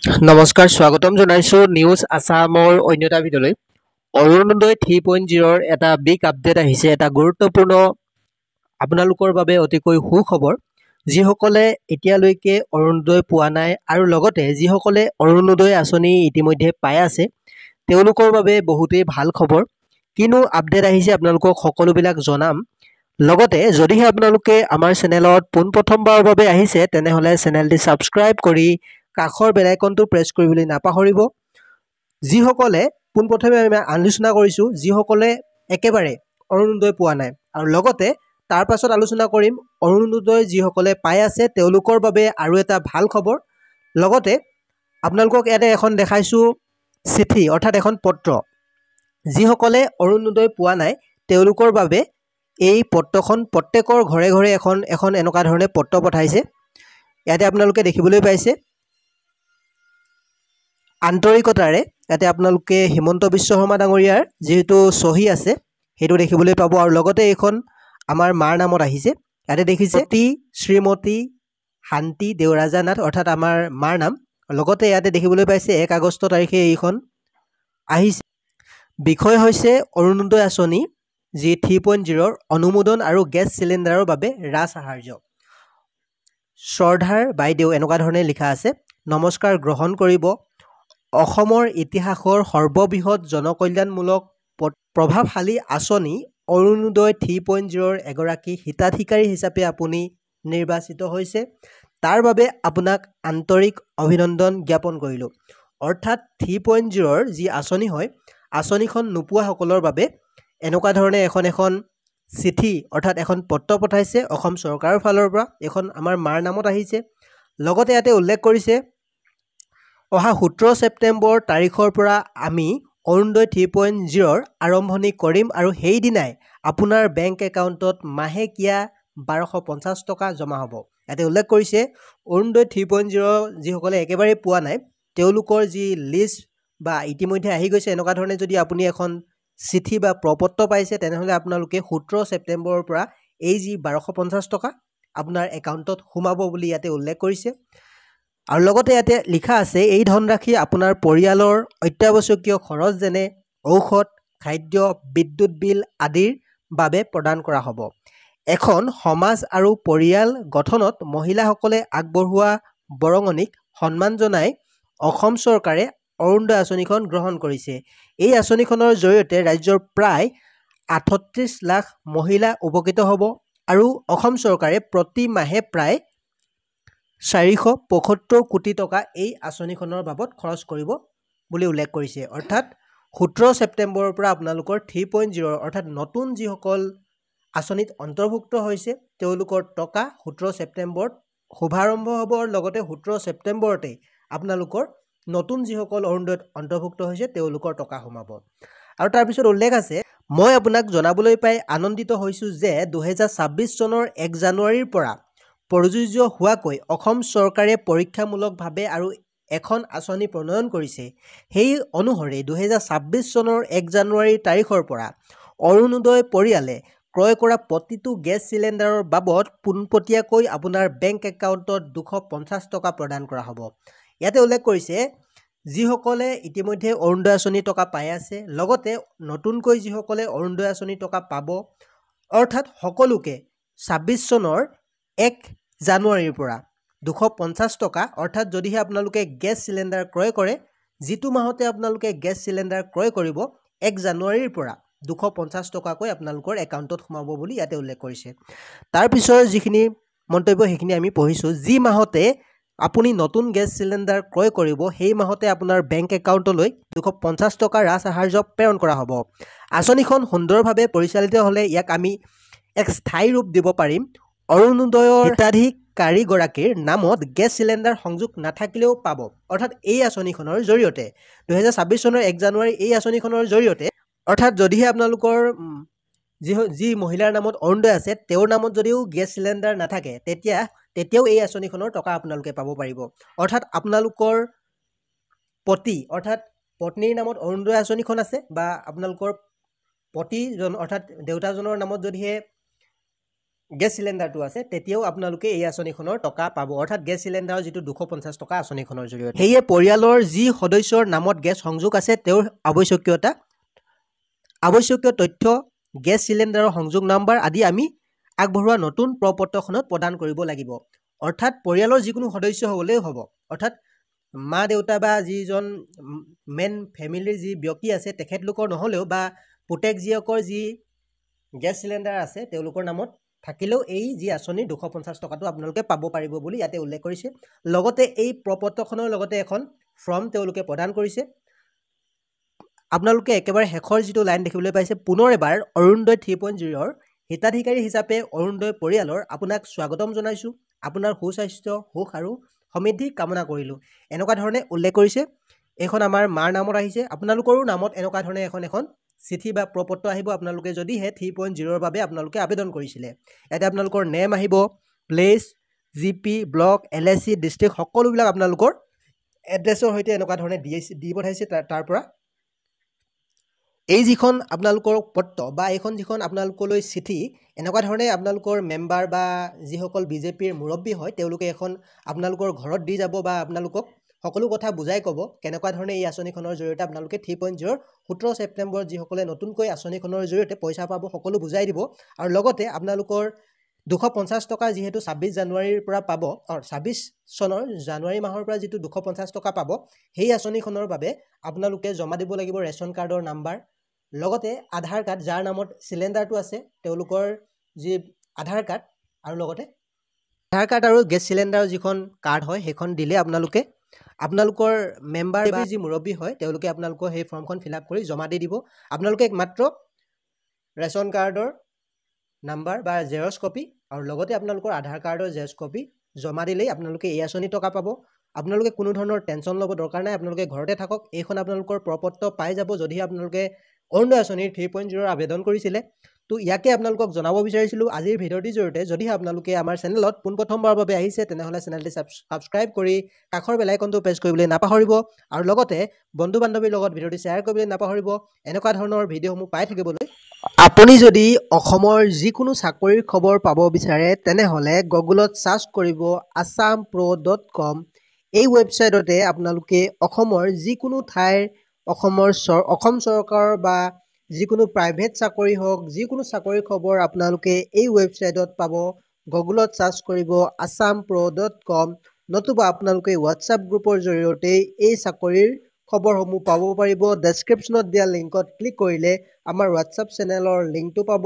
নমস্কাৰ স্বাগতম জনাইছো নিউজ আছামৰ অন্য এটা ভিডিঅ'লৈ অৰুণোদয় 3.0 এটা বিগ আপডেট আহিছে এটা গুৰুত্বপূৰ্ণ আপোনালোকৰ বাবে অতিকৈ সুখবৰ যিসকলে এতিয়ালৈকে অৰুণোদয় পোৱা নাই আৰু লগতে যিসকলে অৰুণোদয় আঁচনি ইতিমধ্যে পাই আছে তেওঁলোকৰ বাবে বহুতেই ভাল খবৰ কিনো আপডেট আহিছে আপোনালোকক সকলোবিলাক জনাম লগতে যদিহে আপোনালোকে আমাৰ চেনেলত পোনপ্ৰথমবাৰৰ বাবে আহিছে তেনেহ'লে চেনেলটি ছাবস্ক্ৰাইব কৰি কাষৰ বেল আইকনটো প্ৰেছ কৰিবলৈ নাপাহৰিব যিসকলে পোনপ্ৰথমে আমি আলোচনা কৰিছোঁ যিসকলে একেবাৰে অৰুণোদয় পোৱা নাই আৰু লগতে তাৰ পাছত আলোচনা কৰিম অৰুণোদয় যিসকলে পাই আছে তেওঁলোকৰ বাবে আৰু এটা ভাল খবৰ লগতে আপোনালোকক ইয়াতে এখন দেখাইছোঁ চিঠি অৰ্থাৎ এখন পত্ৰ যিসকলে অৰুণোদয় পোৱা নাই তেওঁলোকৰ বাবে এই পত্ৰখন প্ৰত্যেকৰ ঘৰে ঘৰে এখন এনেকুৱা ধৰণে পত্ৰ পঠাইছে ইয়াতে আপোনালোকে দেখিবলৈ পাইছে আন্তৰিকতাৰে ইয়াতে আপোনালোকে হিমন্ত বিশ্ব শৰ্মা ডাঙৰীয়াৰ যেহেতু চহী আছে সেইটো দেখিবলৈ পাব আৰু লগতে এইখন আমাৰ মাৰ নামত আহিছে ইয়াতে দেখিছে শ্ৰীমতী শান্তি দেওৰাজা নাথ অৰ্থাৎ আমাৰ মাৰ নাম লগতে ইয়াতে দেখিবলৈ পাইছে 1 আগষ্ট তাৰিখে এইখন আহিছে বিষয় হৈছে অৰুণোদয় আঁচনি যি 3.0 অনুমোদন আৰু গেছ চিলিণ্ডাৰৰ বাবে ৰাজসাহাৰ্য শ্ৰদ্ধাৰ বাইদেউ এনেকুৱা ধৰণে লিখা আছে নমস্কাৰ গ্ৰহণ কৰিব অসমৰ ইতিহাসৰ সৰ্ববৃহৎ জনকল্যাণমূলক প্ৰভাৱশালী আঁচনি অৰুণোদয় 3.0 এগৰাকী হিতাধিকাৰী হিচাপে আপুনি নিৰ্বাচিত হৈছে তাৰ বাবে আপোনাক আন্তৰিক অভিনন্দন জ্ঞাপন কৰিলোঁ অৰ্থাৎ 3.0 যি আঁচনি হয় আঁচনিখন নোপোৱাসকলৰ বাবে এনেকুৱা ধৰণে এখন চিঠি অৰ্থাৎ এখন পত্ৰ পঠাইছে অসম চৰকাৰৰ ফালৰ পৰা এখন আমাৰ মাৰ নামত আহিছে লগতে ইয়াতে উল্লেখ কৰিছে অহা 17 ছেপ্টেম্বৰ তাৰিখৰ পৰা আমি অৰুণোদয় 3.0 আৰম্ভণি কৰিম আৰু সেই দিনাই আপোনাৰ বেংক একাউণ্টত মাহেকীয়া 1250 টকা জমা হ'ব ইয়াতে উল্লেখ কৰিছে অৰুণোদয় 3.0 যিসকলে একেবাৰে পোৱা নাই তেওঁলোকৰ যি লিষ্ট বা ইতিমধ্যে আহি গৈছে এনেকুৱা ধৰণে যদি আপুনি এখন চিঠি বা প্ৰপত্ৰ পাইছে তেনেহ'লে আপোনালোকে 17 ছেপ্টেম্বৰৰ পৰা এই যি 1250 টকা আপোনাৰ একাউণ্টত সোমাব বুলি ইয়াতে উল্লেখ কৰিছে আৰু লগতে ইয়াতে লিখা আছে এই ধনৰাশি আপোনাৰ পৰিয়ালৰ অত্যাৱশ্যকীয় খৰচ যেনে ঔষধ খাদ্য বিদ্যুৎ বিল আদিৰ বাবে প্ৰদান কৰা হ'ব এখন সমাজ আৰু পৰিয়াল গঠনত মহিলাসকলে আগবঢ়োৱা বৰঙণিক সন্মান জনাই অসম চৰকাৰে অৰুণোদয় আঁচনিখন গ্ৰহণ কৰিছে এই আঁচনিখনৰ জৰিয়তে ৰাজ্যৰ প্ৰায় 38 লাখ মহিলা উপকৃত হ'ব আৰু অসম চৰকাৰে প্ৰতি মাহে প্ৰায় 475 কোটি টকা এই আঁচনিখনৰ বাবদ খৰচ কৰিব বুলি উল্লেখ কৰিছে অৰ্থাৎ 17 ছেপ্টেম্বৰৰ পৰা আপোনালোকৰ 3.0 অৰ্থাৎ নতুন যিসকল আঁচনিত অন্তৰ্ভুক্ত হৈছে তেওঁলোকৰ টকা 17 ছেপ্টেম্বৰত শুভাৰম্ভ হ'ব আৰু লগতে 17 ছেপ্টেম্বৰতে আপোনালোকৰ নতুন যিসকল অৰুণোদয়ত অন্তৰ্ভুক্ত হৈছে তেওঁলোকৰ টকা সোমাব আৰু তাৰপিছত উল্লেখ আছে মই আপোনাক জনাবলৈ পাই আনন্দিত হৈছোঁ যে 2026 চনৰ 1 জানুৱাৰীৰ পৰা প্ৰযোজ্য হোৱাকৈ অসম চৰকাৰে পৰীক্ষামূলকভাৱে আৰু এখন আঁচনি প্ৰণয়ন কৰিছে সেই অনুসৰি 2026 চনৰ 1 জানুৱাৰী তাৰিখৰ পৰা অৰুণোদয় পৰিয়ালে ক্ৰয় কৰা প্ৰতিটো গেছ চিলিণ্ডাৰৰ বাবদ পোনপটীয়াকৈ আপোনাৰ বেংক একাউণ্টত 250 টকা প্ৰদান কৰা হ'ব ইয়াতে উল্লেখ কৰিছে যিসকলে ইতিমধ্যে অৰুণোদয় আঁচনি টকা পাই আছে লগতে নতুনকৈ যিসকলে অৰুণোদয় আঁচনি টকা পাব অৰ্থাৎ সকলোকে 26 চনৰ 1 জানুৱাৰীৰ পৰা 250 টকা অৰ্থাৎ যদিহে আপোনালোকে গেছ চিলিণ্ডাৰ ক্ৰয় কৰে যিটো মাহতে আপোনালোকে গেছ চিলিণ্ডাৰ ক্ৰয় কৰিব 1 জানুৱাৰীৰ পৰা 250 টকাকৈ আপোনালোকৰ একাউণ্টত সোমাব বুলি ইয়াতে উল্লেখ কৰিছে তাৰ পিছৰ যিখিনি মন্তব্য সেইখিনি আমি পঢ়িছোঁ যি মাহতে আপুনি নতুন গেছ চিলিণ্ডাৰ ক্ৰয় কৰিব সেই মাহতে আপোনাৰ বেংক একাউণ্টলৈ 250 টকা ৰাজসাহাৰ্য প্ৰেৰণ কৰা হ'ব আঁচনিখন সুন্দৰভাৱে পৰিচালিত হ'লে ইয়াক আমি এক স্থায়ী ৰূপ দিব পাৰিম অৰুণোদয়ৰ হিতাধিকাৰীগৰাকীৰ নামত গেছ চিলিণ্ডাৰ সংযোগ নাথাকিলেও পাব অৰ্থাৎ এই আঁচনিখনৰ জৰিয়তে 2026 চনৰ 1 জানুৱাৰী এই আঁচনিখনৰ জৰিয়তে অৰ্থাৎ যদিহে আপোনালোকৰ যি মহিলাৰ নামত অৰুণোদয় আছে তেওঁৰ নামত যদিও গেছ চিলিণ্ডাৰ নাথাকে তেতিয়াও এই আঁচনিখনৰ টকা আপোনালোকে পাব পাৰিব অৰ্থাৎ আপোনালোকৰ পতি অৰ্থাৎ পত্নীৰ নামত অৰুণোদয় আঁচনিখন আছে বা আপোনালোকৰ পতিজন অৰ্থাৎ দেউতাজনৰ নামত যদিহে গেছ চিলিণ্ডাৰটো আছে তেতিয়াও আপোনালোকে এই আঁচনিখনৰ টকা পাব অৰ্থাৎ গেছ চিলিণ্ডাৰৰ যিটো 250 টকা আঁচনিখনৰ জৰিয়তে সেয়ে পৰিয়ালৰ যি সদস্যৰ নামত গেছ সংযোগ আছে তেওঁৰ আৱশ্যকীয় তথ্য গেছ চিলিণ্ডাৰৰ সংযোগ নাম্বাৰ আদি আমি আগবঢ়োৱা নতুন প্ৰপত্ৰখনত প্ৰদান কৰিব লাগিব অৰ্থাৎ পৰিয়ালৰ যিকোনো সদস্য হ'লেও হ'ব অৰ্থাৎ মা দেউতা বা যিজন মেইন ফেমিলিৰ যি ব্যক্তি আছে তেখেতলোকৰ নহ'লেও বা পুতেক জীয়কৰ যি গেছ চিলিণ্ডাৰ আছে তেওঁলোকৰ নামত থাকিলেও এই যি আঁচনি 250 টকাটো আপোনালোকে পাব পাৰিব বুলি ইয়াতে উল্লেখ কৰিছে লগতে এই প্ৰপত্ৰখনৰ লগতে এখন ফৰ্ম তেওঁলোকে প্ৰদান কৰিছে আপোনালোকে একেবাৰে শেষৰ যিটো লাইন দেখিবলৈ পাইছে পুনৰ এবাৰ অৰুণোদয় 3.0ৰ হিতাধিকাৰী হিচাপে অৰুণোদয় পৰিয়ালৰ আপোনাক স্বাগতম জনাইছোঁ আপোনাৰ সুস্বাস্থ্য সুখ আৰু সমৃদ্ধি কামনা কৰিলোঁ এনেকুৱা ধৰণে উল্লেখ কৰিছে এইখন আমাৰ মাৰ নামত আহিছে আপোনালোকৰো নামত এনেকুৱা ধৰণে এখন চিঠি বা প্ৰপত্ৰ আহিব আপোনালোকে যদিহে 3.0ৰ বাবে আপোনালোকে আবেদন কৰিছিলে ইয়াতে আপোনালোকৰ নেম আহিব place GP block LIC district সকলোবিলাক আপোনালোকৰ এড্ৰেছৰ সৈতে এনেকুৱা ধৰণে দি পঠাইছে তাৰ পৰা এই যিখন আপোনালোকৰ পত্ৰ বা এইখন যিখন আপোনালোকলৈ চিঠি এনেকুৱা ধৰণে আপোনালোকৰ মেম্বাৰ বা যিসকল বিজেপিৰ মুৰব্বী হয় তেওঁলোকে এখন আপোনালোকৰ ঘৰত দি যাব বা আপোনালোকক সকলো কথা বুজাই ক'ব কেনেকুৱা ধৰণে এই আঁচনিখনৰ জৰিয়তে আপোনালোকে 3.0ৰ 17 ছেপ্টেম্বৰ যিসকলে নতুনকৈ আঁচনিখনৰ জৰিয়তে পইচা পাব সকলো বুজাই দিব আৰু লগতে আপোনালোকৰ 250 টকা যিহেতু 26 জানুৱাৰীৰ পৰা পাব 26 চনৰ জানুৱাৰী মাহৰ পৰা যিটো 250 টকা পাব সেই আঁচনিখনৰ বাবে আপোনালোকে জমা দিব লাগিব ৰেচন কাৰ্ডৰ নাম্বাৰ লগতে আধাৰ কাৰ্ড যাৰ নামত চিলিণ্ডাৰটো আছে তেওঁলোকৰ যি আধাৰ কাৰ্ড আৰু লগতে আধাৰ কাৰ্ড আৰু গেছ চিলিণ্ডাৰৰ যিখন কাৰ্ড হয় সেইখন দিলে আপোনালোকৰ মেম্বাৰ বা যি মুৰব্বী হয় তেওঁলোকে আপোনালোকৰ সেই ফৰ্মখন ফিল আপ কৰি জমা দি দিব আপোনালোকে মাত্ৰ ৰেচন কাৰ্ডৰ নাম্বাৰ বা জেৰক্স কপি আৰু লগতে আপোনালোকৰ আধাৰ কাৰ্ডৰ জেৰক্স কপি জমা দিলেই আপোনালোকে এই আঁচনি টকা পাব আপোনালোকে কোনো ধৰণৰ টেনশ্যন ল'ব দৰকাৰ নাই আপোনালোকে ঘৰতে থাকক এইখন আপোনালোকৰ প্ৰপত্ৰ পাই যাব যদিহে আপোনালোকে অৰুণোদয় আঁচনিৰ 3.0ৰ আবেদন কৰিছিলে তো ইয়াকে আপোনালোকক জনাব বিচাৰিছিলোঁ আজিৰ ভিডিঅ'টিৰ জৰিয়তে যদিহে আপোনালোকে আমাৰ চেনেলত পোনপ্ৰথমবাৰৰ বাবে আহিছে তেনেহ'লে চেনেলটি ছাবস্ক্ৰাইব কৰি কাষৰ বেল আইকনটো প্ৰেছ কৰিবলৈ নাপাহৰিব আৰু লগতে বন্ধু বান্ধৱীৰ লগত ভিডিঅ'টি শ্বেয়াৰ কৰিবলৈ নাপাহৰিব এনেকুৱা ধৰণৰ ভিডিঅ'সমূহ পাই থাকিবলৈ আপুনি যদি অসমৰ যিকোনো চাকৰিৰ খবৰ পাব বিচাৰে তেনেহ'লে গুগলত ছাৰ্চ কৰিব assampro.com এই ৱেবছাইটতে আপোনালোকে অসমৰ যিকোনো ঠাইৰ অসম চৰকাৰৰ বা যিকোনো প্ৰাইভেট চাকৰি হওক যিকোনো চাকৰিৰ খবৰ আপোনালোকে এই ৱেবছাইটত পাব গুগলত ছাৰ্চ কৰিব assampro.com নতুবা আপোনালোকে হোৱাটছআপ গ্ৰুপৰ জৰিয়তে এই চাকৰিৰ খবৰসমূহ পাব পাৰিব ডেছক্ৰিপশ্যনত দিয়া লিংকত ক্লিক কৰিলে আমাৰ হোৱাটছআপ চেনেলৰ লিংকটো পাব